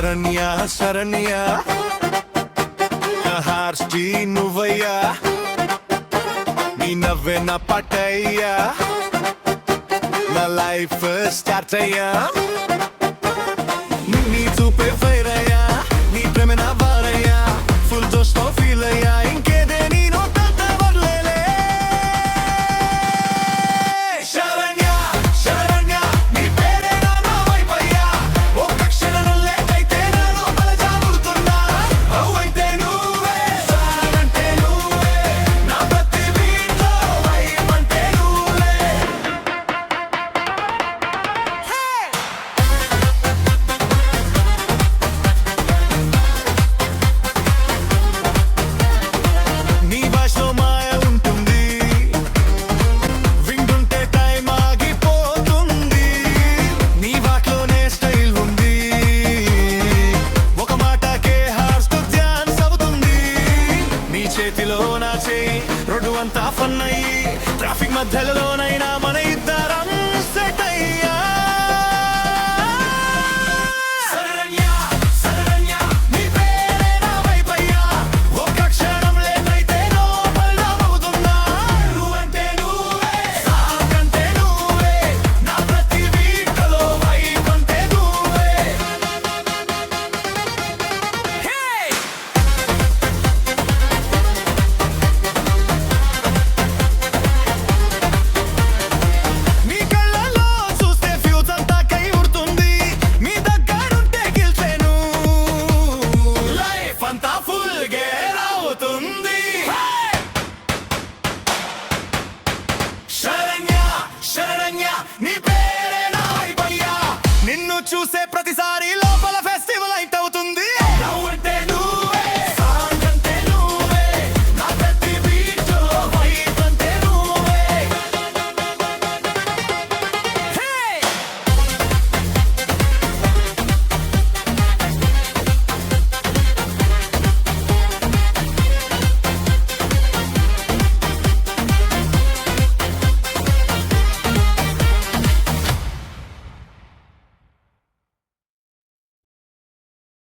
శరణ్య శరణ్య హార్స్టీ నువ్వయ్యా నీ నవ్వే నా పట్టయ్యా నా లైఫ్ స్టార్ట్ అయ్యా నీ చూపే ఫైర్ అయ్యా నీ ప్రేమ నా వారయ్యా ఫుల్ జోష్ తో ఫీల్ అయ్యా ఇంకేదే నేను తగ్గవట్లేలే శరణ్య శరణ్య నీ పేరే నా వైపయ్యా ఒక్క క్షణంలో అయితే నా లోపల జాగుతున్నా అవుతే నువ్వే సారంటే నువ్వే నా ప్రతి బీట్లో వైమంటే నువ్వే నీ భాషలో మాయ ఉంటుంది వింటుంటే టైం ఆగిపోతుంది నీ వాక్లోనే స్టైల్ ఉంది ఒక మాటకే హార్స్ తో డాన్స్ అవుతుంది నీ చేతిలో నా చేయి రోడ్డు అంతా ఫన్ అయ్యి ట్రాఫిక్ మధ్యలోనైనా మన ఇద్దరం సెట్ అయ్యా శరణ్య శరణ్య నీ పేరే నా వైపయ్యా ఒక్క క్షణం లేనైతే లోపల అవుతున్నా నువ్వంటే నువ్వే సాకంటే నువ్వే నా ప్రతి వీటలో వైపంటే నువ్వే నీ కళ్ళలో చూస్తే ఫ్యూజ్ అంతా కై ఉడుతుంది మీ దగ్గరుంటే గెలిచేను లైఫ్ అంతా ఫుల్ గేర్ అవుతుంది శరణ్య శరణ్య నీ పేరే నా వైపయ్యా నిన్ను చూసే